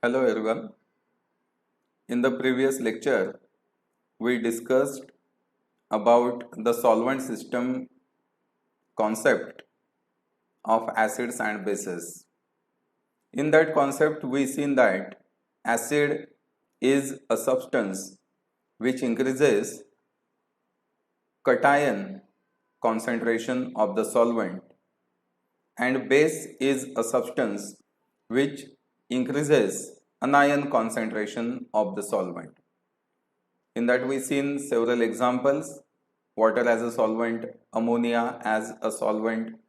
Hello everyone. In the previous lecture, we discussed about the solvent system concept of acids and bases. In that concept, we seen that acid is a substance which increases cation concentration of the solvent, and base is a substance which increases anion concentration of the solvent. In that we seen several examples: water as a solvent, ammonia as a solvent,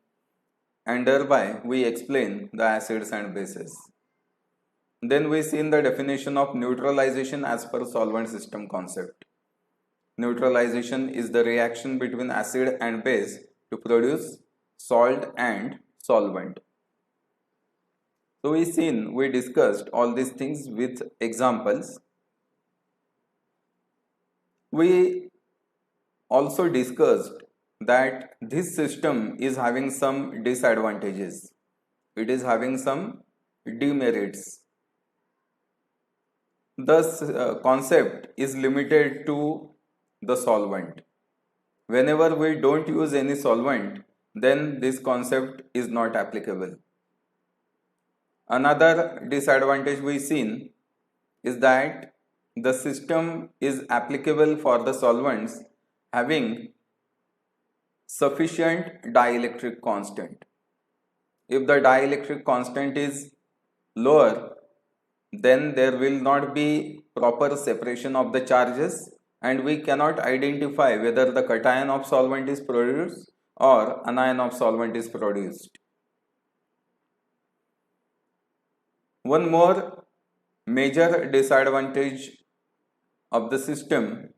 and thereby we explain the acids and bases. Then we seen the definition of neutralization as per solvent system concept. Neutralization is the reaction between acid and base to produce salt and solvent. So we discussed all these things with examples. We also discussed that this system is having some disadvantages. It is having some demerits. Thus, concept is limited to the solvent. Whenever we don't use any solvent, then this concept is not applicable. Another disadvantage we seen is that the system is applicable for the solvents having sufficient dielectric constant. If the dielectric constant is lower, then there will not be proper separation of the charges and we cannot identify whether the cation of solvent is produced or anion of solvent is produced. One more major disadvantage of the system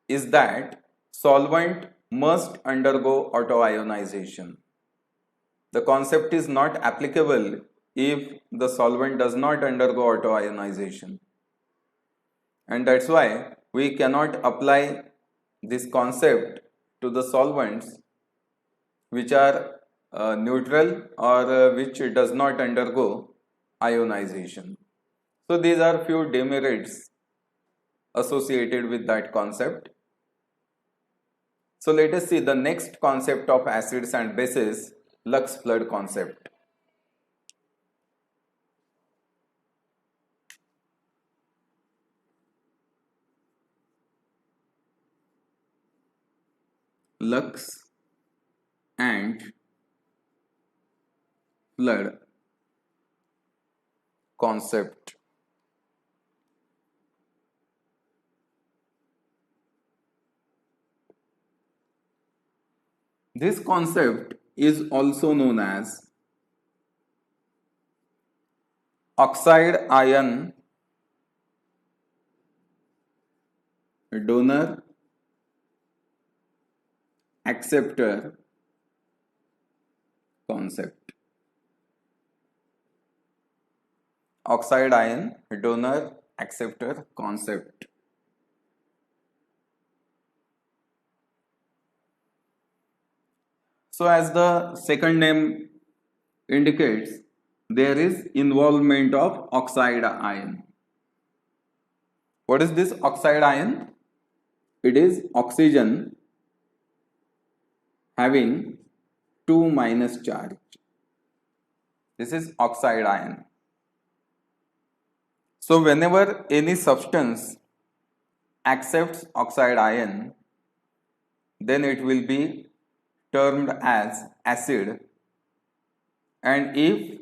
is that solvent must undergo autoionization. The concept is not applicable if the solvent does not undergo autoionization. And that's why we cannot apply this concept to the solvents which are neutral or which does not undergo ionization. So these are few demerits associated with that concept. So let us see the next concept of acids and bases, Lux flood concept. Lux and flood concept. This concept is also known as oxide ion donor acceptor concept. Oxide ion donor acceptor concept. So as the second name indicates, there is involvement of oxide ion. What is this oxide ion? It is oxygen having 2 minus charge. This is oxide ion. So whenever any substance accepts oxide ion, then it will be termed as acid, and if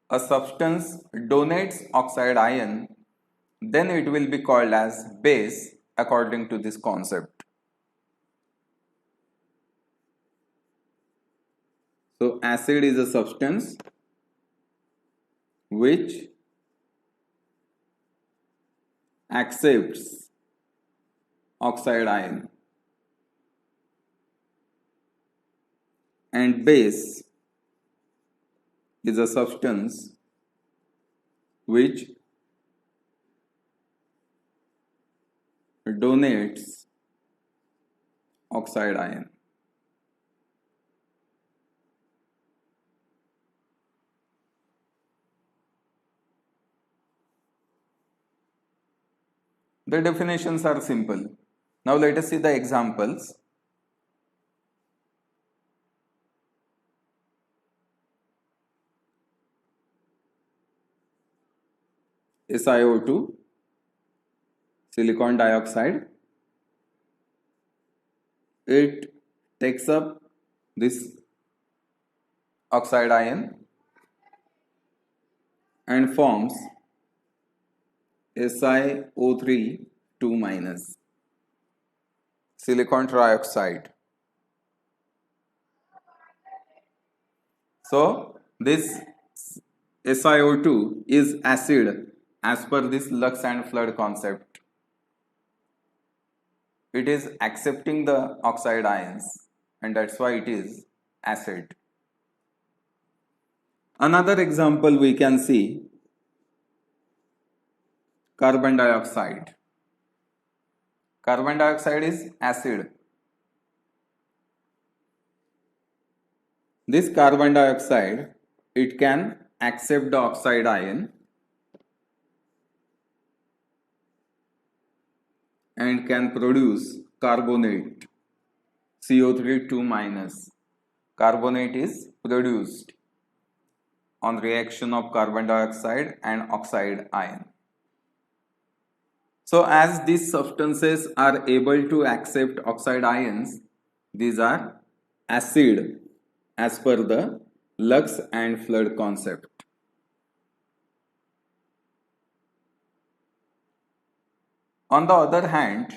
a substance donates oxide ion, then it will be called as base according to this concept. So acid is a substance which accepts oxide ion, and base is a substance which donates oxide ion. The definitions are simple. Now let us see the examples. SiO2, silicon dioxide, it takes up this oxide ion and forms SiO3 2 minus, silicon trioxide. So this SiO2 is acid as per this Lux and flood concept. It is accepting the oxide ions and that's why it is acid. Another example we can see carbon dioxide. Carbon dioxide is acid. This carbon dioxide, it can accept the oxide ion and can produce carbonate, CO3 2 minus. Carbonate is produced on reaction of carbon dioxide and oxide ion. So as these substances are able to accept oxide ions, these are acid as per the Lux and flood concept. On the other hand,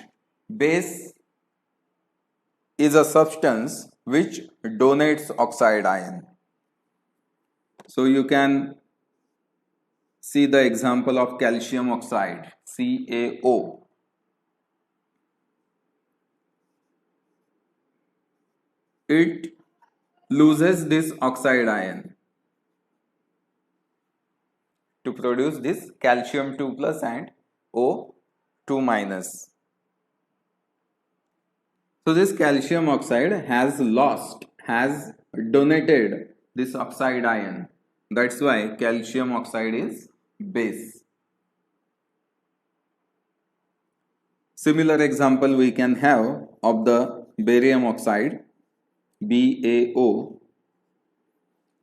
base is a substance which donates oxide ion. So you can see the example of calcium oxide, CaO. It loses this oxide ion to produce this calcium 2 plus and O 2 minus. So this calcium oxide has donated this oxide ion. That's why calcium oxide is base. Similar example we can have of the barium oxide, BaO.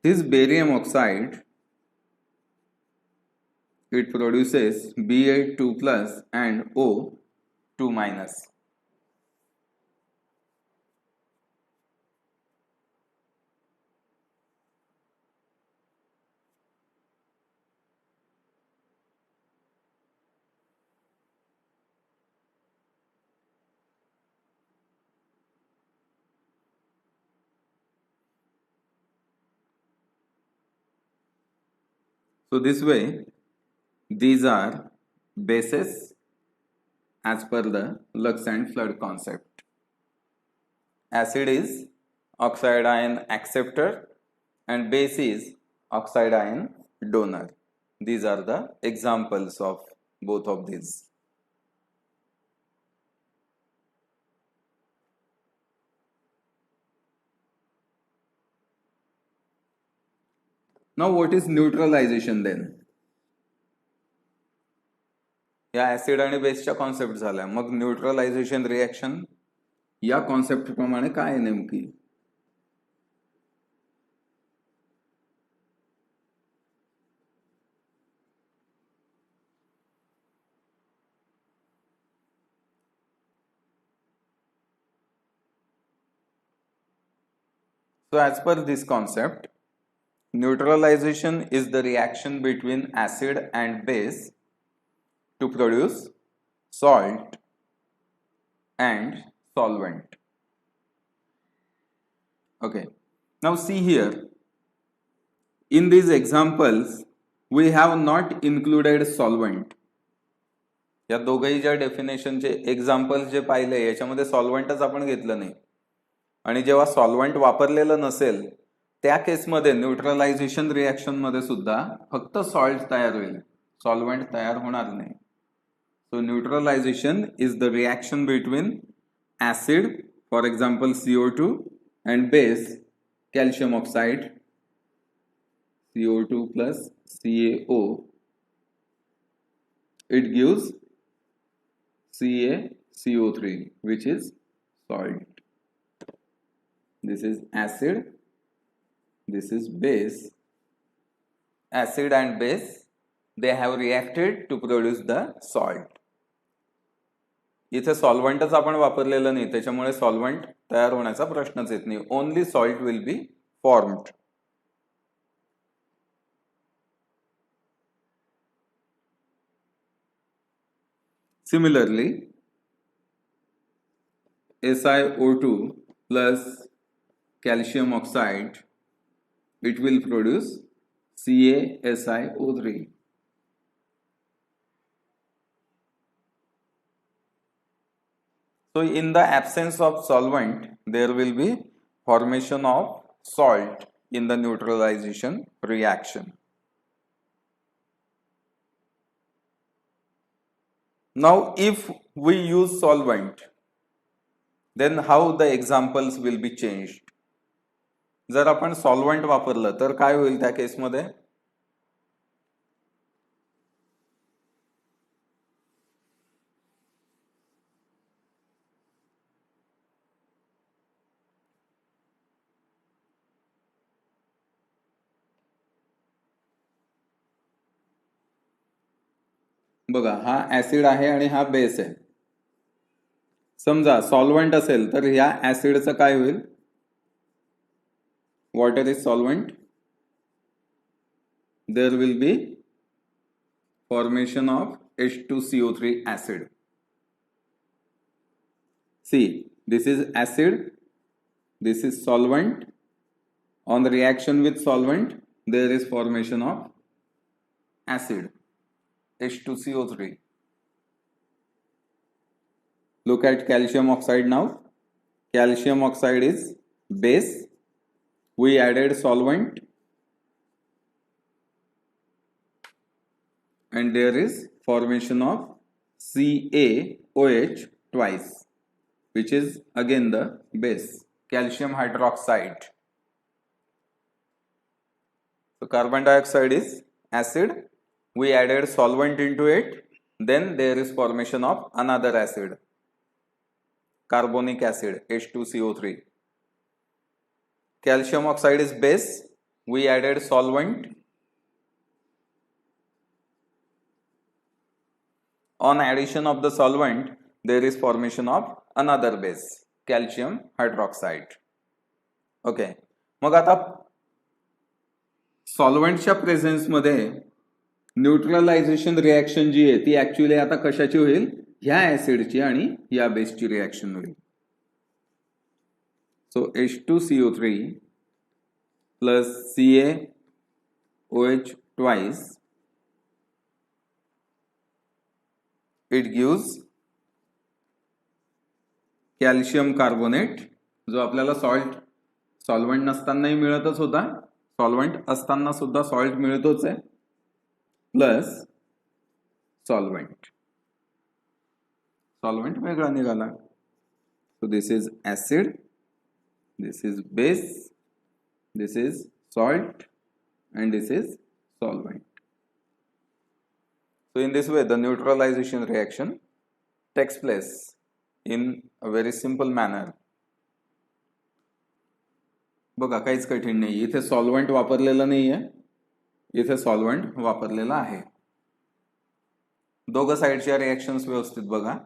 This barium oxide, it produces Ba 2 plus and O 2 minus. So this way, these are bases as per the Lux and flood concept. Acid is oxide ion acceptor and base is oxide ion donor. These are the examples of both of these. Now what is neutralization then? या acid आणि बेसच्या concept झाल्या, मग neutralisation reaction या concept प्रमाणे काय आहे नेमकी? So as per this concept, neutralization is the reaction between acid and base to produce salt and solvent. Okay, now see here, in these examples we have not included solvent. या दोघही ज्या डेफिनेशनचे examples जे पाहिले याच्यामध्ये सॉल्व्हंटच आपण घेतलं नाही, आणि जेव्हा सॉल्व्हंट वापरलेलं नसेल त्या केसमध्ये न्यूट्रलायझेशन रिएक्शन मध्ये सुद्धा फक्त सॉल्ट तयार होईल, सॉल्व्हंट तयार होणार नाही. So neutralisation is the reaction between acid, for example CO2, and base calcium oxide, CO2 plus CaO. It gives CaCO3, which is salt. This is acid, this is base. Acid and base, they have reacted to produce the salt. इथे सॉल्व्हंटच आपण वापरलेलं नाही, त्याच्यामुळे solvent तयार होण्याचा प्रश्नच येत नाही. Only salt will be formed. Similarly, SiO2 plus calcium oxide, it will produce CaSiO3. So in the absence of solvent, there will be formation of salt in the neutralization reaction. Now if we use solvent, then how the examples will be changed? जर आपण solvent वापरलं तर काय होईल त्या केसमध्ये? बघा, हा ऍसिड आहे आणि हा बेस आहे. समजा सॉल्व्हंट असेल तर ह्या ऍसिडचं काय होईल? Water is solvent. There will be formation of H2CO3 acid. See, this is acid, this is solvent. On the reaction with solvent, there is formation of acid, H2CO3. Look at calcium oxide now. Calcium oxide is base. We added solvent and there is formation of CaOH twice, which is again the base, calcium hydroxide. So carbon dioxide is acid. We added solvent into it, then there is formation of another acid, carbonic acid, H2CO3. Calcium oxide is base. We added solvent. On addition of the solvent, there is formation of another base, calcium hydroxide. Okay. मग आता सॉल्व्हंटच्या presence मध्ये neutralisation reaction जी आहे ती actually आता कशाची होईल? ह्या ऍसिडची आणि या बेसची रिएक्शन होईल. So H2CO3 plus CaOH twice, it gives calcium carbonate, जो आपल्याला सॉल्व्हंट नसतानाही मिळतच होता, सॉल्व्हंट असताना सुद्धा सॉल्ट मिळतोच आहे, प्लस सॉल्व्हंट वेगळा निघाला. So this is acid, this is base, this is salt, and this is solvent. So in this way, the neutralization reaction takes place in a very simple manner. बघा, काहीच कठीण नाही. इथे solvent वापरलेलं नाहीये, इथे सॉल्व्हंट वापरलेलं आहे. दोघं साइडच्या रिएक्शन्स व्यवस्थित बघा.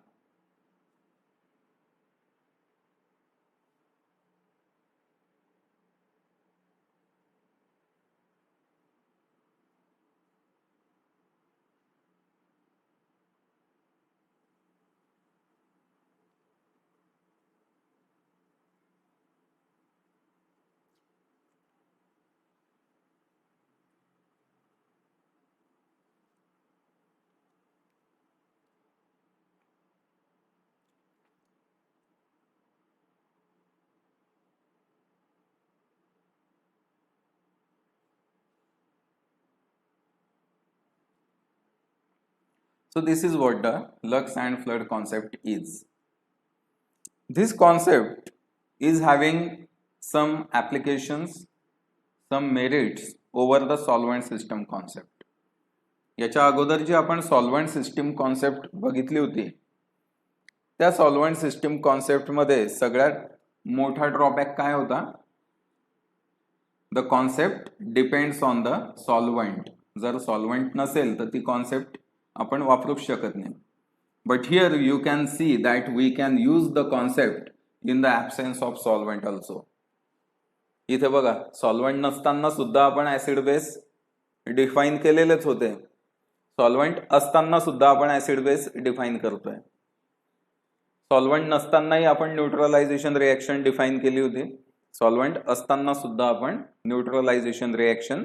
So this is what the Lux and flood concept is. This concept is having some applications, some merits over the solvent system concept. याच्या अगोदर जी आपण solvent system concept बघितली होती त्या सॉल्व्हंट सिस्टीम कॉन्सेप्टमध्ये सगळ्यात मोठा ड्रॉबॅक काय होता? The concept depends on the solvent. जर सॉल्व्हंट नसेल तर ती कॉन्सेप्ट आपण वापरूच शकत नाही. But here you can see that we can use the concept in the absence of solvent also. इथे बघा, सॉल्व्हंट नसताना सुद्धा आपण ऍसिड बेस डिफाईन केलेलेच होते. सॉल्व्हंट असताना सुद्धा आपण ऍसिड बेस डिफाईन करतोय. सॉल्व्हंट नसतानाही आपण न्यूट्रलायझेशन रिएक्शन डिफाईन केली होती. सॉल्व्हंट असताना सुद्धा आपण न्यूट्रलायझेशन रिएक्शन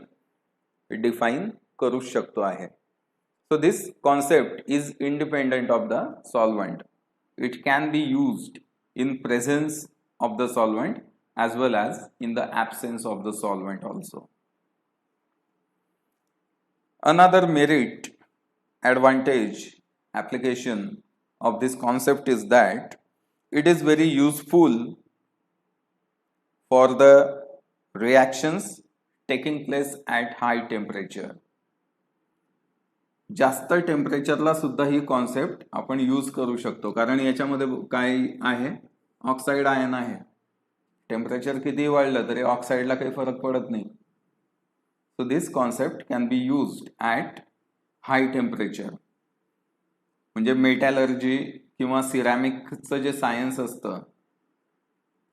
डिफाईन करू शकतो आहे. So this concept is independent of the solvent. It can be used in presence of the solvent as well as in the absence of the solvent also. Another merit, advantage, application of this concept is that it is very useful for the reactions taking place at high temperature. जास्त टेम्परेचरला सुद्धा ही concept आपण use करू शकतो, कारण याच्यामध्ये काय आहे? Oxide ion आहे. टेम्परेचर किती वाढलं तरी ऑक्साईडला काही फरक पडत नाही. So this concept can be used at high temperature. म्हणजे मेटॅलर्जी किंवा सिरॅमिकचं जे सायन्स असतं,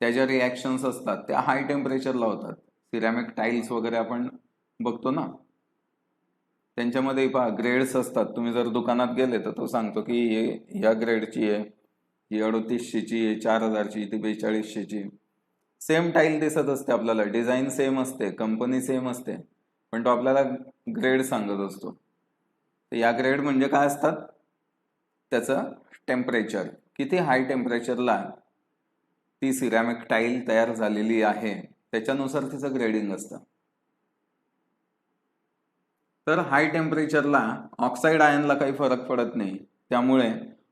त्या ज्या रिॲक्शन्स असतात त्या हाय टेम्परेचरला होतात. सिरॅमिक टाईल्स वगैरे आपण बघतो ना, त्यांच्यामध्ये पहा ग्रेड्स असतात. तुम्ही जर दुकानात गेले तर तो सांगतो की या ग्रेडची आहे, ही 3800ची आहे, 4000ची, ती 4200ची. सेम टाईल दिसत असते आपल्याला, डिझाईन सेम असते, कंपनी सेम असते, पण तो आपल्याला ग्रेड सांगत असतो. तर या ग्रेड म्हणजे काय असतात? त्याचं टेम्परेचर, किती हाय टेम्परेचरला ती सिरॅमिक टाईल तयार झालेली आहे त्याच्यानुसार तिचं ग्रेडिंग असतं. तर हाय टेम्परेचरला ऑक्साईड आयनला काही फरक पडत नाही. त्यामुळे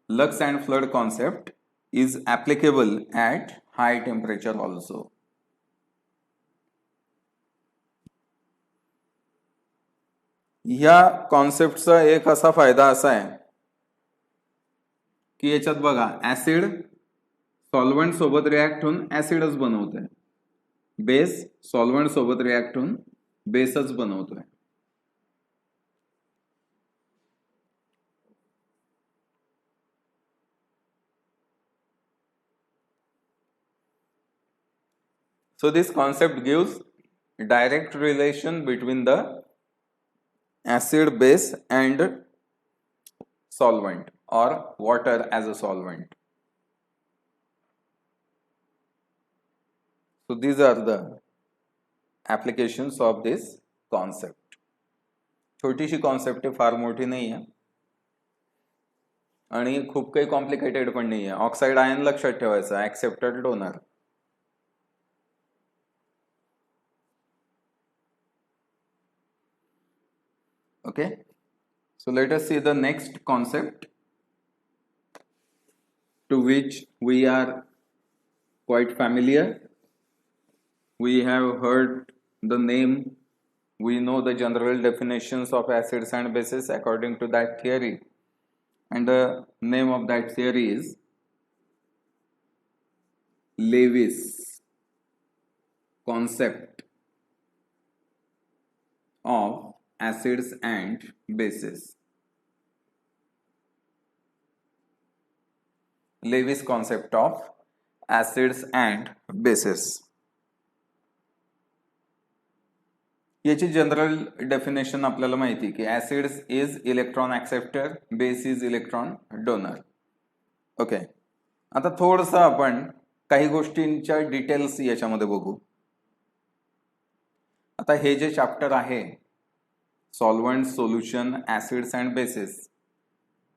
lux and flood concept is applicable at high temperature also. या कॉन्सेप्टचा एक असा फायदा असा आहे की याच्यात बघा, ऍसिड सॉल्व्हंट सोबत रिॲक्ट होऊन ऍसिडच बनवतोय, बेस सॉल्व्हंट सोबत रिॲक्ट होऊन बेसच बनवतोय. So this concept gives direct relation between the acid base and solvent or water as a solvent. So these are the applications of this concept. छोटीशी concept आहे, फार मोठी नाही आहे आणि खूप काही कॉम्प्लिकेटेड पण नाही आहे. ऑक्साईड आयन लक्षात ठेवायचं, accepted donor. Okay, so let us see the next concept to which we are quite familiar. We have heard the name, we know the general definitions of acids and bases according to that theory, and the name of that theory is Lewis concept of acids and bases. Lewis concept of acids and bases. याची general definition आपल्याला माहिती की acids is electron acceptor, base is electron donor. Okay, आता थोडंसं आपण काही गोष्टींच्या details याच्यामध्ये बघू. आता हे जे चॅप्टर आहे solvent, solution, acids and bases,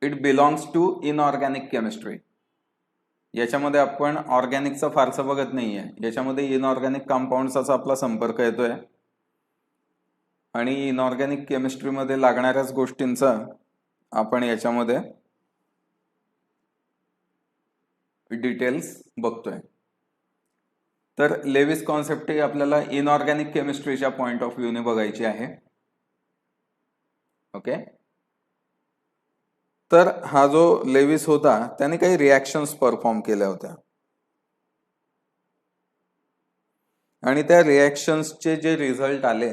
it belongs to inorganic chemistry. याच्यामध्ये आपण ऑर्गॅनिकचं फारसं बघत नाहीये. याच्यामध्ये इनऑर्गॅनिक कंपाऊंड्सचा आपला संपर्क येतोय आणि इनऑर्गॅनिक केमिस्ट्रीमध्ये लागणाऱ्याच गोष्टींचा आपण याच्यामध्ये डिटेल्स बघतोय. तर लेविस कॉन्सेप्ट ही आपल्याला इनऑर्गॅनिक केमिस्ट्रीच्या पॉइंट ऑफ व्ह्यूने बघायची आहे. ओके, तर हा जो लेविस होता त्याने काही रिॲक्शन्स परफॉर्म केल्या होत्या आणि त्या रिॲक्शन्सचे जे रिझल्ट आले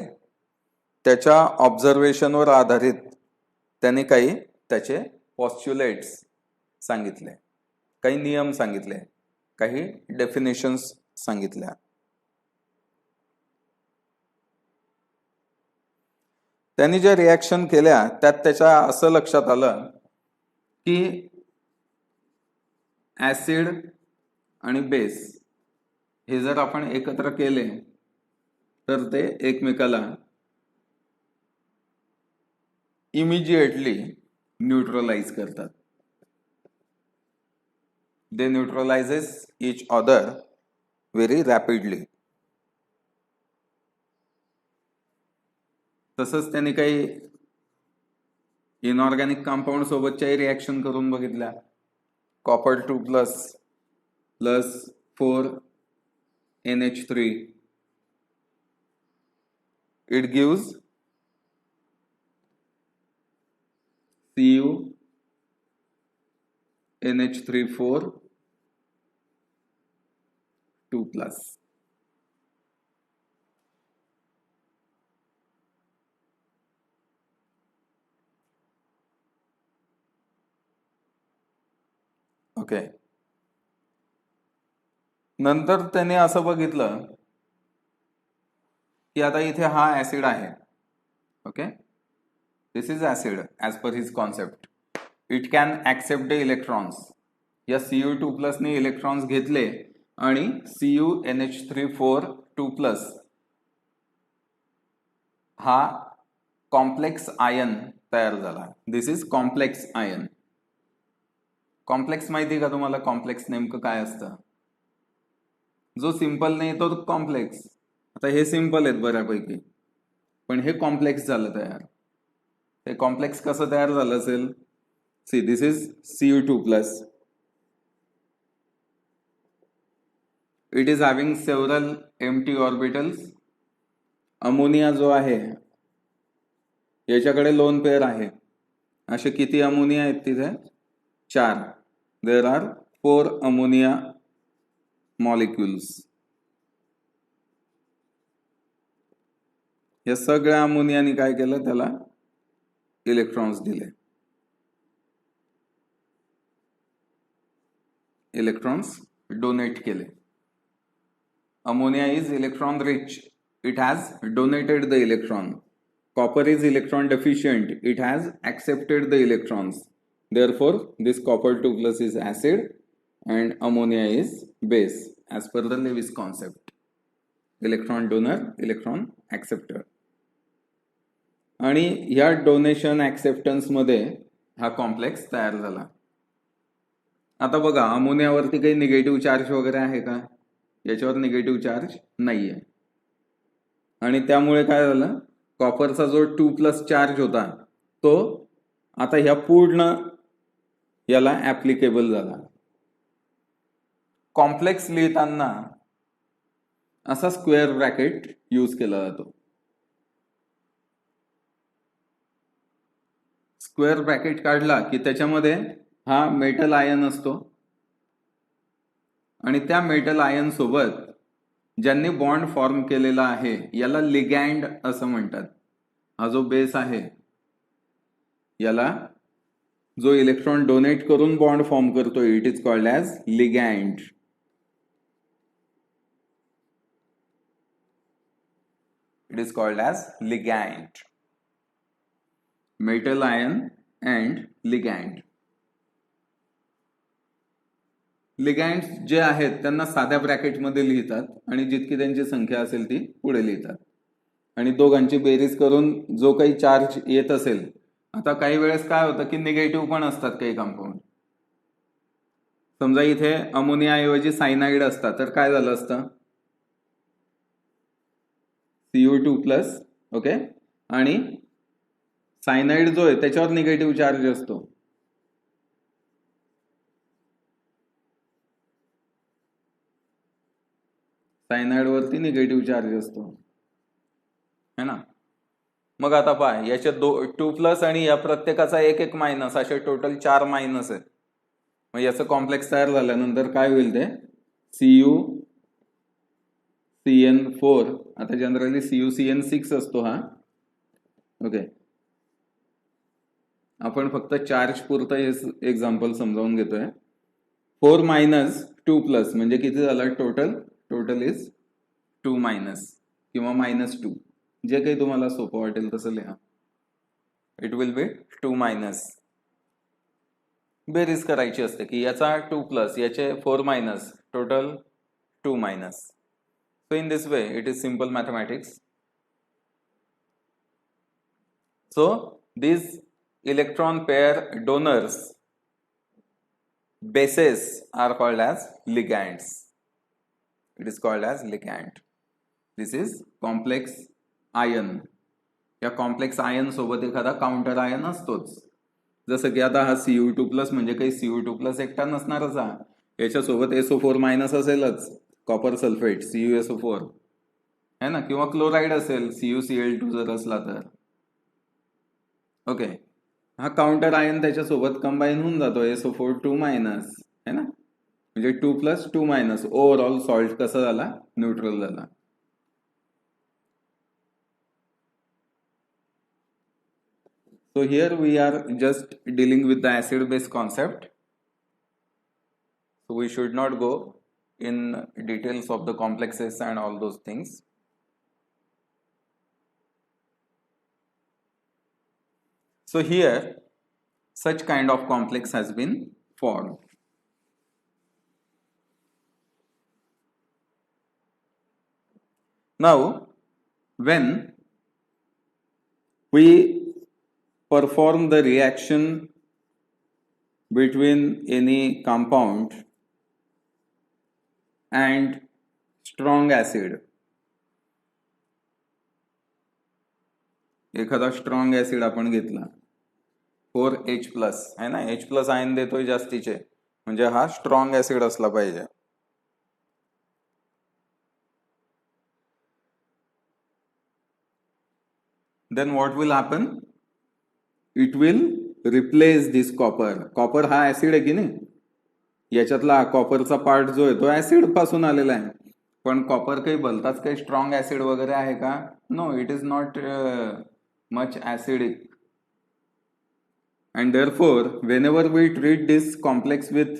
त्याच्या ऑब्झर्वेशनवर आधारित त्याने काही त्याचे पॉस्च्युलेट्स सांगितले, काही नियम सांगितले, काही डेफिनेशन्स सांगितल्या. त्यांनी ज्या रिॲक्शन केल्या त्यात त्याच्या असं लक्षात आलं की ऍसिड आणि बेस हे जर आपण एकत्र केले तर ते एकमेकाला इमिजिएटली न्यूट्रलाइज करतात. They neutralises each other very rapidly. तसंच त्यांनी काही इनऑर्गॅनिक कंपाऊंड सोबतच्याही रिॲक्शन करून बघितल्या. Copper 2 plus 4NH3 it gives Cu NH3 4 2+. Okay. नंतर त्याने असं बघितलं की आता इथे हा ऍसिड आहे. Okay, this is acid as per his concept. It can accept the electrons. या Cu2+ ने इलेक्ट्रॉन्स घेतले आणि CuNH3 4 2+ हा कॉम्प्लेक्स आयन तयार झाला. This is complex ion. Complex माहिती का तुम्हाला? कॉम्प्लेक्स नेमकं काय असतं? जो सिंपल नाही तो कॉम्प्लेक्स. आता हे सिंपल आहेत बऱ्यापैकी, पण हे कॉम्प्लेक्स झालं तयार. ते कॉम्प्लेक्स कसं तयार झालं असेल? See, this is Cu2+. It is having several empty orbitals. Ammonia जो आहे याच्याकडे लोन पेअर आहे. असे किती अमोनिया आहेत तिथे? 4. There are 4 ammonia molecules. या सगळ्या अमोनियाने काय केलं? त्याला इलेक्ट्रॉन्स दिले. इलेक्ट्रॉन्स डोनेट केले. Ammonia is electron rich. It has donated the electron. Copper is electron deficient. It has accepted the electrons. Therefore, this copper 2+ is acid and ammonia is base as per the Lewis concept. Electron donor, electron acceptor. आणि ह्या donation acceptance मध्ये हा complex तयार झाला. आता बघा, अमोनियावरती काही negative charge वगैरे आहे का? याच्यावर निगेटिव्ह चार्ज नाहीये. आणि त्यामुळे काय झालं? कॉपरचा जो 2+ चार्ज होता तो आता ह्या पूर्ण याला ऍप्लिकेबल झाला. कॉम्प्लेक्स लिहिताना असा स्क्वेअर ब्रॅकेट यूज केला जातो. स्क्वेअर ब्रॅकेट काढला की त्याच्यामध्ये हा मेटल आयन असतो आणि त्या मेटल आयन सोबत ज्यांनी बॉन्ड फॉर्म केलेला आहे याला लिगॅंड असं म्हणतात. हा जो बेस आहे याला जो इलेक्ट्रॉन डोनेट करून बॉन्ड फॉर्म करतो it is called as ligand. It is called as ligand. Metal ion and ligand. Ligands जे आहेत त्यांना साध्या ब्रॅकेटमध्ये लिहितात आणि जितकी त्यांची संख्या असेल ती पुढे लिहितात आणि दोघांची बेरीज करून जो काही चार्ज येत असेल. आता काही वेळेस काय होतं की निगेटिव्ह पण असतात काही कंपाऊंड. समजा इथे अमोनिया ऐवजी सायनाइड असता तर काय झालं असतं? Cu2+. ओके, आणि सायनाइड जो आहे त्याच्यावर निगेटिव्ह चार्ज असतो. सायनाइड वरती निगेटिव्ह चार्ज असतो है ना. मग आता पहा, याचे 2+ आणि या प्रत्येकाचा एक मायनस, असे टोटल 4 मायनस आहेत. मग याचं कॉम्प्लेक्स तयार झाल्यानंतर काय होईल ते CuCN4. आता जनरली CuCN6 असतो हा. ओके, आपण फक्त चार्ज पुरतं हे एक्झाम्पल समजावून घेतोय. 4 मायनस 2+ म्हणजे किती झालं टोटल इज 2 मायनस किंवा -2, जे काही तुम्हाला सोपं वाटेल तसं लिहा. It will be 2 minus. Berries करायची असते की याचा 2+ याचे 4 minus total 2 minus. So in this way it is simple mathematics. So these electron pair donors bases are called as ligands. It is called as ligand. This is complex ion. या complex ion सोबत एखादा counter ion असतोच. जसं की आता हा Cu2+ म्हणजे काही Cu2+ एकटा नसणारच हा. याच्यासोबत SO4 मायनस असेलच, कॉपर सल्फेट CuSO4 है ना, किंवा क्लोराईड असेल CuCl2 जर असला तर. ओके, हा काउंटर आयन त्याच्यासोबत कंबाईन होऊन जातो SO4 2 मायनस है ना, म्हणजे 2+ 2 मायनस. ओव्हरऑल सॉल्ट कसा झाला, न्यूट्रल झाला. So here we are just dealing with the acid base concept. So we should not go in details of the complexes and all those things. So here such kind of complex has been formed. Now when we perform the reaction between any compound and strong acid, एखादा strong acid आपण घेतला 4H+ है ना, H+ ion देतोय जास्तीचे, म्हणजे हा strong acid असला पाहिजे. Then what will happen? It will replace this copper. Copper हा ऍसिड आहे की नाही, याच्यातला कॉपरचा पार्ट जो आहे तो ऍसिड पासून आलेला आहे. पण कॉपर काही भलताच काही स्ट्रॉंग ऍसिड वगैरे आहे का? No, it is not much acidic. And therefore whenever we treat this complex with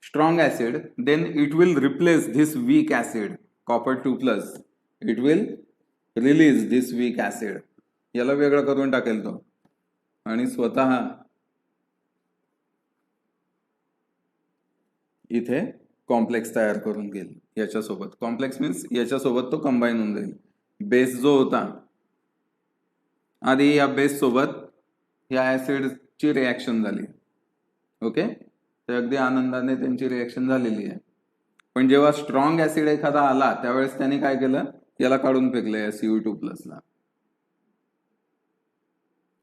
strong acid, then it will replace this weak acid copper 2+. It will release this weak acid, याला वेगळं करून टाकेल तो, आणि स्वतः इथे कॉम्प्लेक्स तयार करून घेईल याच्यासोबत. कॉम्प्लेक्स मीन्स याच्यासोबत तो कंबाईन होऊन जाईल. बेस जो होता आधी, या बेस सोबत या ऍसिडची रिॲक्शन झाली. ओके, तर अगदी आनंदाने त्यांची रिॲक्शन झालेली आहे. पण जेव्हा स्ट्रॉंग ऍसिड एखादा आला त्यावेळेस त्याने काय केलं, याला काढून फेकलं या Cu2+ ला.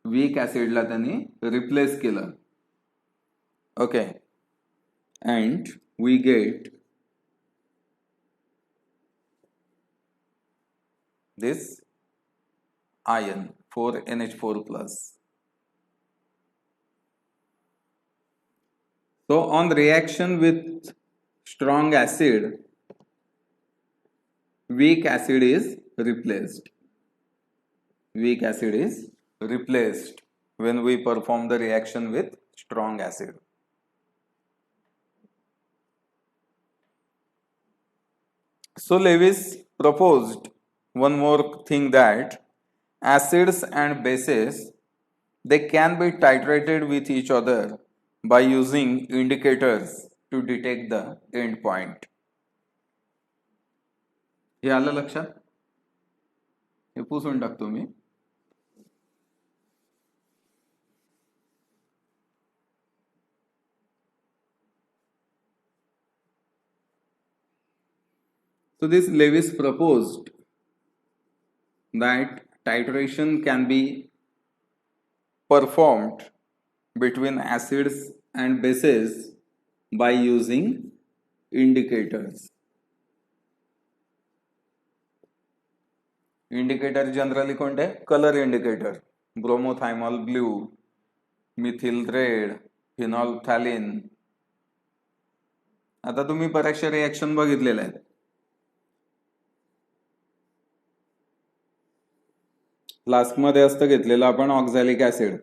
वीक ऍसिडला त्यांनी रिप्लेस केलं. Okay, and we get this ion 4NH4+. So on reaction with strong acid, weak acid is replaced. Weak acid is replaced when we perform the reaction with strong acid. So Lewis proposed one more thing, that acids and bases, they can be titrated with each other by using indicators to detect the end point. हे आलं लक्षात? हे पुसून टाकतो मी. So this Lewis proposed that titration can be performed between acids and bases by using indicators. Indicator generally कोणते? Colour indicator. Bromothymol blue, methyl red, phenolphthalein. आता तुम्ही बऱ्याचशा reaction बघितलेल्या आहेत. फ्लास्कमध्ये असतं घेतलेलं आपण ऑक्झॅलिक ऍसिड.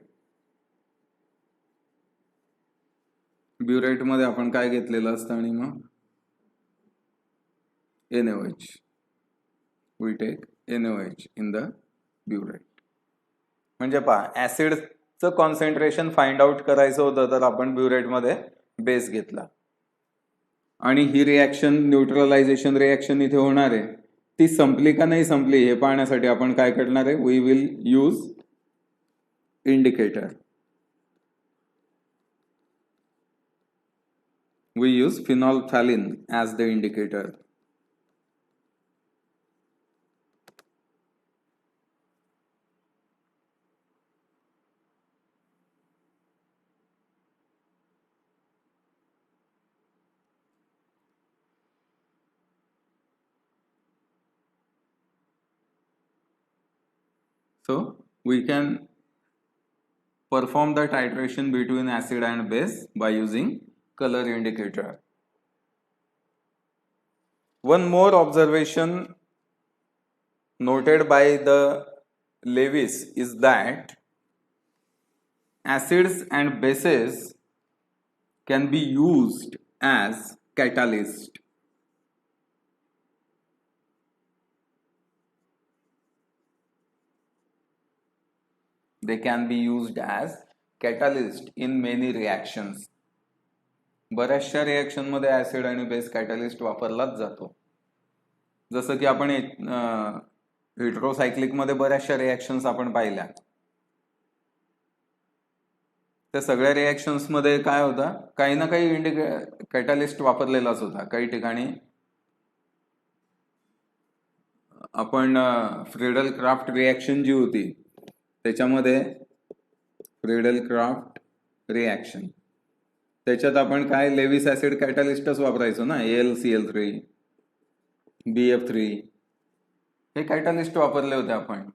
ब्युरेटमध्ये आपण काय घेतलेलं असतं आणि मग NaOH. We take NaOH in the burette. म्हणजे पहा, ऍसिडचं कॉन्सन्ट्रेशन फाइंड आउट करायचं होतं तर आपण ब्युरेटमध्ये बेस घेतला आणि ही रिॲक्शन न्यूट्रलायझेशन रिॲक्शन इथे होणार आहे. ती संपली का नाही संपली हे पाहण्यासाठी आपण काय करणार आहे? We will use indicator. We use phenolphthalein as the indicator. So we can perform the titration between acid and base by using color indicator. One more observation noted by the Lewis is that acids and bases can be used as catalyst. They can be used as catalyst in many reactions. बऱ्याचशा reaction मध्ये acid आणि base catalyst वापरलाच जातो. जसं की आपण हेटेरोसायक्लिक मध्ये बऱ्याचशा reactions आपण पाहिल्या. त्या सगळ्या रिॲक्शन्स मध्ये काय होता? काही ना काही कॅटलिस्ट वापरलेलाच होता. काही ठिकाणी आपण फ्रीडल क्राफ्ट रिॲक्शन जी होती त्याच्यामध्ये फ्रीडल क्राफ्ट रिॲक्शन त्याच्यात आपण काय लेविस ऍसिड कॅटलिस्टच वापरायचो ना. AlCl3, BF3 हे कॅटलिस्ट वापरले होते आपण.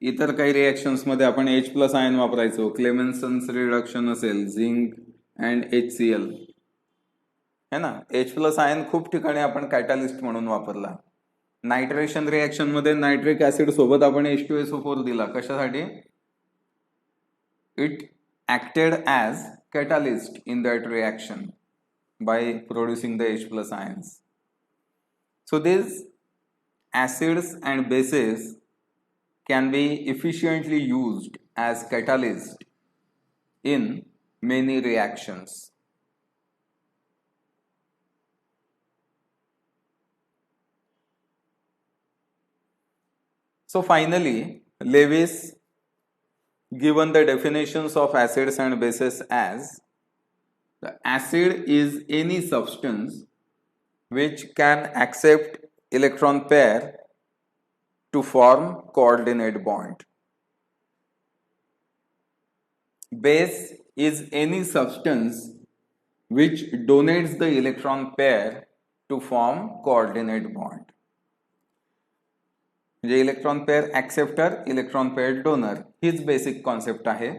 इतर काही रिॲक्शन्स मध्ये आपण H+ आयन वापरायचो. क्लेमेन्सन्स रिडक्शन असेल झिंक अँड HCl है ना. H+ आयन खूप ठिकाणी आपण कॅटलिस्ट म्हणून वापरला. नायट्रेशन रिॲक्शन मध्ये नायट्रिक ऍसिड सोबत आपण H2SO4 दिला. कशासाठी? It acted as catalyst in that reaction by producing the H+ ions. So these acids and bases can be efficiently used as catalyst in many reactions. So finally, Lewis given the definitions of acids and bases as the acid is any substance which can accept electron pair to form coordinate bond. Base is any substance which donates the electron pair to form coordinate bond. म्हणजे electron pair acceptor, electron pair donor हीच basic concept आहे.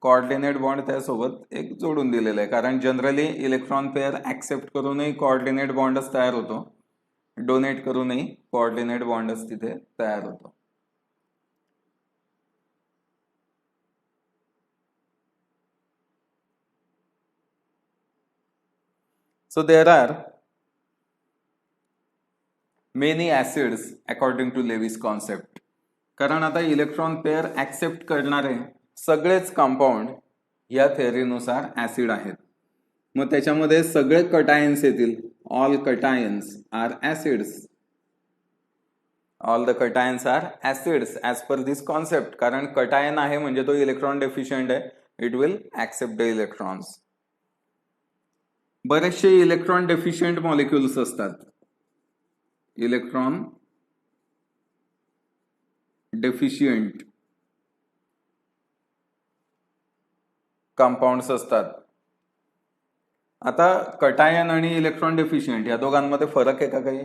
Coordinate bond त्यासोबत एक जोडून दिलेलं आहे. कारण generally electron pair accept करूनही कोऑर्डिनेट बॉन्डच तयार होतो. डोनेट करूनही कोऑर्डिनेट बॉन्डच तिथे तयार होतो. So there are many acids according to Lewis concept. कारण आता इलेक्ट्रॉन पेअर ऍक्सेप्ट करणारे सगळेच कंपाऊंड या थेअरीनुसार ऍसिड आहेत. मग त्याच्यामध्ये सगळे कटायन्स येतील. All cations are acids. All the cations are acids as per this concept. कारण कटायन आहे म्हणजे तो इलेक्ट्रॉन डेफिशियंट आहे. It will accept the electrons. बरेचसे इलेक्ट्रॉन डेफिशियंट मॉलिक्युल्स असतात. इलेक्ट्रॉन डेफिशियंट कंपाऊंड्स असतात. आता कटायन आणि इलेक्ट्रॉन डेफिशियंट या दोघांमध्ये फरक आहे का काही?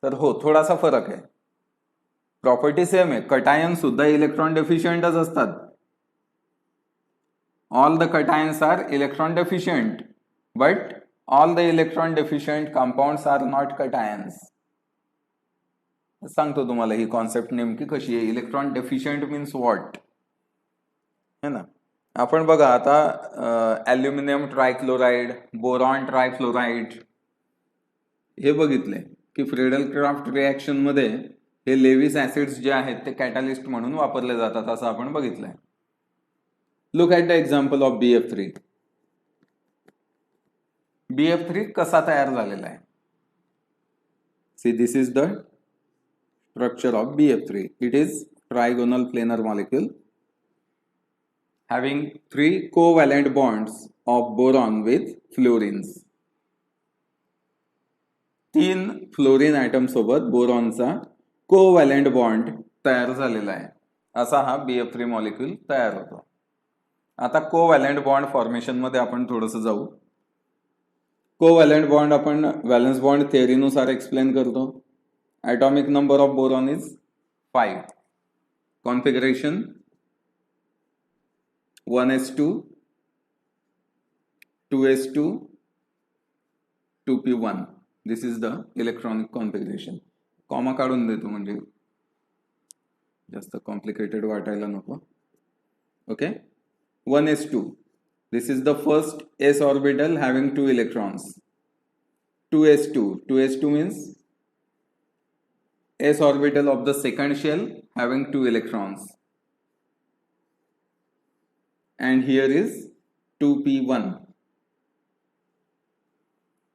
तर हो, थोडासा फरक आहे. प्रॉपर्टी सेम आहे. कटायन सुद्धा इलेक्ट्रॉन डेफिशियंटच असतात. All the cations are electron deficient, but all the electron deficient compounds are not cations. सांगतो तुम्हाला ही कॉन्सेप्ट नेमकी कशी आहे. इलेक्ट्रॉन डेफिशियंट मीन्स व्हॉट, है ना. आपण बघा आता ॲल्युमिनियम ट्रायक्लोराइड, बोरॉन ट्रायफ्लोराइड हे बघितले की फ्रेडल क्राफ्ट रिॲक्शन मध्ये हे लेविस ऍसिड्स जे आहेत ते कॅटलिस्ट म्हणून वापरले जातात असं आपण बघितलंय. Look at the example of BF3. BF3 कसा तयार झालेला आहे. See, this is the structure of BF3. It is trigonal planar molecule having 3 covalent bonds of boron with fluorines. 3 fluorine atom सोबत बोरॉनचा कोव्हॅलेंट बॉन्ड तयार झालेला आहे. असा हा BF3 मॉलिक्यूल तयार होतो. आता कोव्हॅलेंट बॉन्ड फॉर्मेशन मध्ये आपण थोडंसं जाऊ. कोव्हॅलेंट बॉन्ड आपण व्हॅलन्स बॉन्ड थिअरीनुसार एक्सप्लेन करतो. Atomic number of boron is 5. Configuration 1s2, 2s2, 2p1. This is the electronic configuration. Comma काढून देतो म्हणजे जास्त कॉम्प्लिकेटेड वाटायला नको. Okay, 1s2. This is the first s orbital having 2 electrons. 2s2. 2s2 means s orbital of the second shell having 2 electrons, and here is 2p1,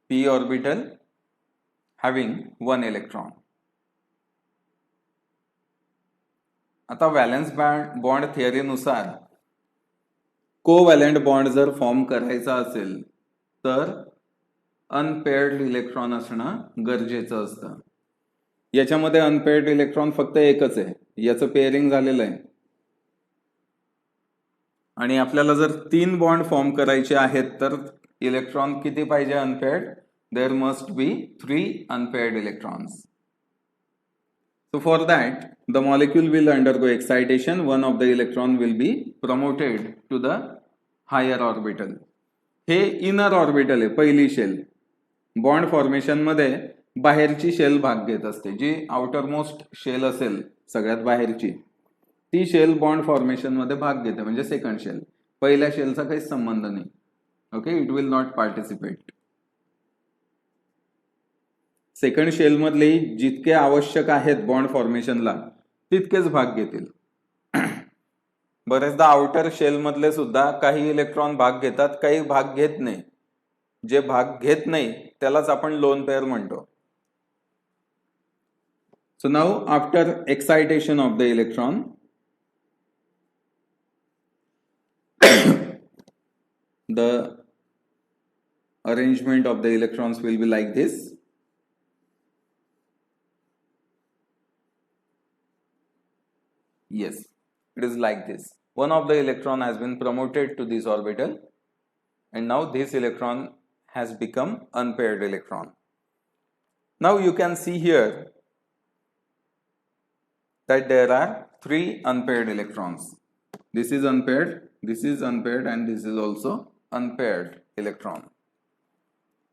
p orbital having 1 electron. आता valence bond theory नुसार covalent bond जर form करायचा असेल तर unpaired electron असणं गरजेचं असतं. याच्यामध्ये अनपेअर्ड इलेक्ट्रॉन फक्त एकच आहे, याचं पेअरिंग झालेलं आहे. आणि आपल्याला जर 3 बॉन्ड फॉर्म करायचे आहेत तर इलेक्ट्रॉन किती पाहिजे unpaired. There must be 3 unpaired electrons. So for that the molecule will undergo excitation. One of the electron will be promoted to the higher orbital. हे इनर ऑर्बिटल आहे, पहिली शेल. बॉन्ड फॉर्मेशन मध्ये बाहेरची shell भाग घेत असते. जी outer most shell असेल सगळ्यात बाहेरची ती शेल बॉन्ड फॉर्मेशन मध्ये भाग घेते, म्हणजे सेकंड शेल. पहिल्या शेलचा काहीच संबंध नाही. Okay, it will not participate. Second shell मधले जितके आवश्यक आहेत बॉन्ड फॉर्मेशनला तितकेच भाग घेतील. बरेचदा आउटर शेल मधले सुद्धा काही इलेक्ट्रॉन भाग घेतात, काही भाग घेत नाही. जे भाग घेत नाही त्यालाच आपण लोन पेअर म्हणतो. So now after excitation of the electron, the arrangement of the electrons will be like this. Yes, it is like this. One of the electron has been promoted to this orbital, and now this electron has become unpaired electron. Now you can see here that there are 3 unpaired electrons. This is unpaired, this is unpaired, and this is also unpaired electron.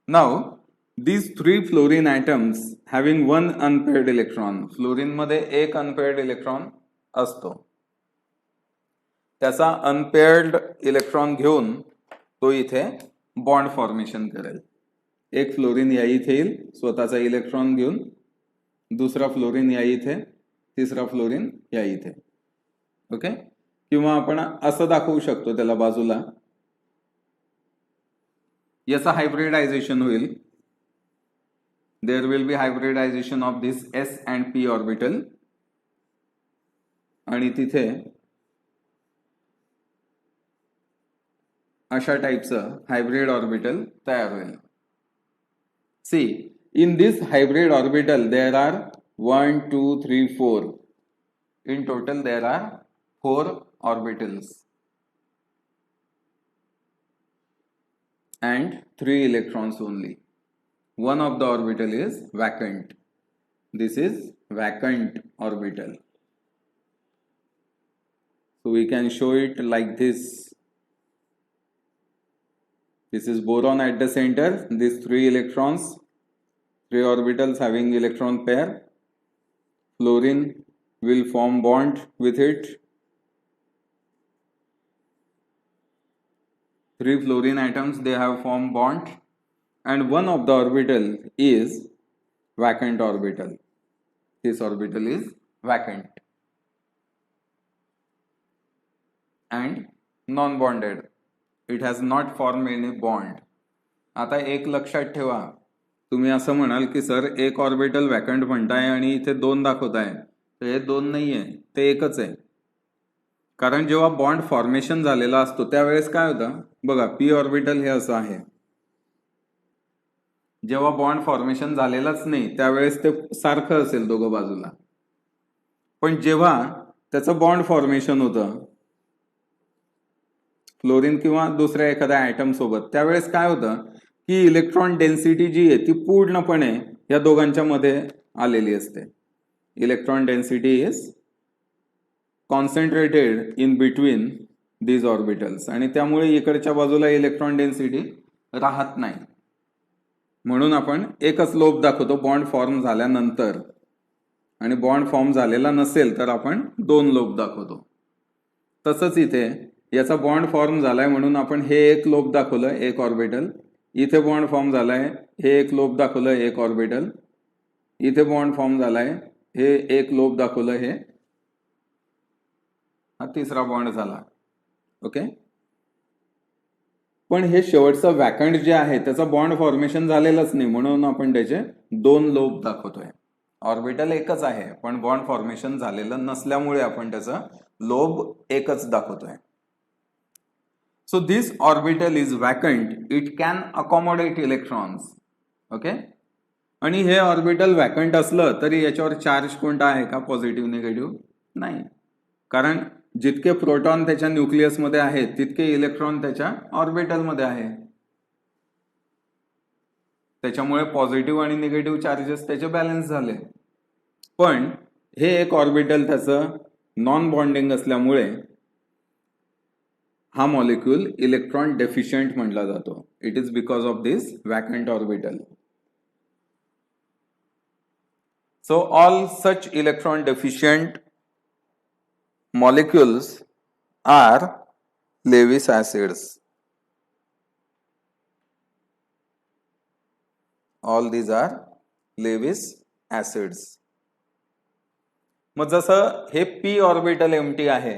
Now these 3 fluorine atoms having 1 unpaired electron, fluorine मध्ये एक unpaired electron असतो, त्याचा unpaired electron घेऊन तो इथे bond formation करेल. एक fluorine या इथे येईल स्वतःचा इलेक्ट्रॉन घेऊन, दुसरा फ्लोरीन या इथे, तिसरा फ्लोरीन या इथे. ओके, किंवा आपण असं दाखवू शकतो त्याला बाजूला. याचा हायब्रिडायझेशन होईल. There will be hybridization of this s and p orbital, आणि तिथे अशा टाइपचं हायब्रिड ऑर्बिटल तयार होईल. सी, in this hybrid orbital there are 1 2 3 4. In total there are 4 orbitals and 3 electrons only. One of the orbital is vacant. This is vacant orbital. So we can show it like this. This is boron at the center. These 3 electrons, 3 orbitals having electron pair. Fluorine will form bond with it. 3 fluorine atoms, they have formed bond, and one of the orbital is vacant orbital. This orbital is vacant and non-bonded. It has not formed any bond. आता एक लक्षात ठेवा, तुम्ही असं म्हणाल की sir एक orbital vacant म्हणताय आणि इथे 2 दाखवताय, तर हे 2 नाहीये, ते एकच आहे. कारण जेव्हा बॉन्ड फॉर्मेशन झालेला असतो त्यावेळेस काय होतं बघा, पी ऑर्बिटल हे असं आहे. जेव्हा बॉन्ड फॉर्मेशन झालेलाच नाही त्यावेळेस ते सारखं असेल दोघं बाजूला. पण जेव्हा त्याचं बॉन्ड फॉर्मेशन होतं फ्लोरीन किंवा दुसऱ्या एखाद्या ऍटम सोबत, त्यावेळेस काय होतं की इलेक्ट्रॉन डेन्सिटी जी आहे ती पूर्णपणे या दोघांच्या मध्ये आलेली असते. Electron density is concentrated in between these orbitals, आणि त्यामुळे इकडच्या बाजूला इलेक्ट्रॉन डेन्सिटी राहत नाही. म्हणून आपण एकच लोब दाखवतो बॉन्ड फॉर्म झाल्यानंतर, आणि बॉन्ड फॉर्म झालेला नसेल तर आपण 2 लोब दाखवतो. तसंच इथे याचा बॉन्ड फॉर्म झालाय म्हणून आपण हे एक लोब दाखवलं, एक ऑर्बिटल. इथे बॉन्ड फॉर्म झालाय, हे एक लोब दाखवलं, एक ऑर्बिटल. इथे बॉन्ड फॉर्म झालाय, हे एक लोब दाखवलं, हे हा तिसरा बॉन्ड झाला. ओके. पण हे शेवटचं वॅकंट जे आहे त्याचं बॉन्ड फॉर्मेशन झालेलंच नाही म्हणून आपण त्याचे 2 लोब दाखवतोय. ऑर्बिटल एकच आहे पण बॉन्ड फॉर्मेशन झालेलं नसल्यामुळे आपण त्याचं लोब एकच दाखवतोय. So this orbital is vacant. It can accommodate electrons. Okay. आणि हे ऑर्बिटल वॅकंट असलं तरी याच्यावर चार्ज कोणता आहे का, पॉझिटिव्ह निगेटिव्ह नाही. कारण जितके प्रोटॉन त्याच्या न्यूक्लियस मध्ये आहेत तितके इलेक्ट्रॉन त्याच्या ऑर्बिटल मध्ये आहे. त्याच्यामुळे पॉझिटिव्ह आणि निगेटिव्ह चार्जेस त्याचे बॅलन्स झाले. पण हे एक ऑर्बिटल त्याचं नॉन बॉन्डिंग असल्यामुळे हा मॉलिक्यूल इलेक्ट्रॉन डेफिशियंट म्हटला जातो. It is because of this vacant orbital. So all such electron deficient molecules are Lewis acids. All these are Lewis acids. मग जसं हे p ऑर्बिटल एम्प्टी आहे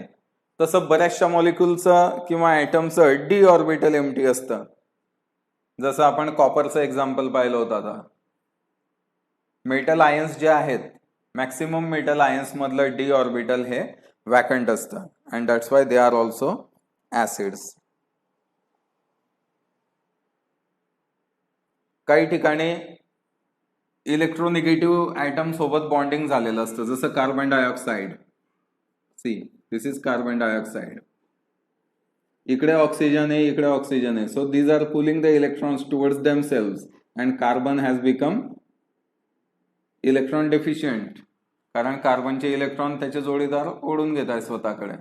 तसं बऱ्याचशा मॉलिक्यूलचं किंवा ऍटमचं d ऑर्बिटल एम्प्टी असतं. जसं आपण कॉपरचं एक्झाम्पल पाहिलं होतं. आता मेटल आयन्स जे आहेत, मॅक्सिमम मेटल आयन्स मधलं d ऑर्बिटल हे वॅकंट असतं, and that's why they are also acids. काही ठिकाणी इलेक्ट्रोनिगेटिव्ह ऍटम सोबत बॉन्डिंग झालेलं असतं, जसं carbon dioxide. See, this is carbon dioxide. इकडे ऑक्सिजन आहे, इकडे ऑक्सिजन आहे. So these are pulling the electrons towards themselves, and carbon has become electron deficient, कारण कार्बनचे इलेक्ट्रॉन त्याचे जोडीदार ओढून घेत आहेत स्वतःकडे.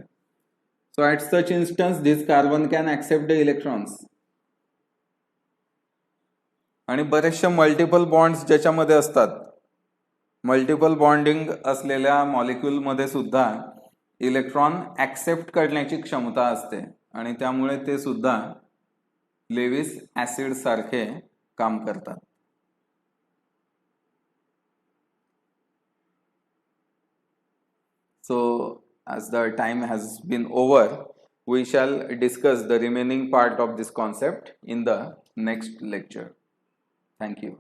So at such instance this carbon can accept the electrons. आणि बरेचसे मल्टिपल बॉन्ड्स ज्याच्यामध्ये असतात, मल्टिपल बॉन्डिंग असलेल्या मॉलिक्यूल मध्ये सुद्धा इलेक्ट्रॉन ऍक्सेप्ट करण्याची क्षमता असते, आणि त्यामुळे ते सुद्धा लेविस ऍसिड सारखे काम करतात. So as the time has been over, we shall discuss the remaining part of this concept in the next lecture. Thank you.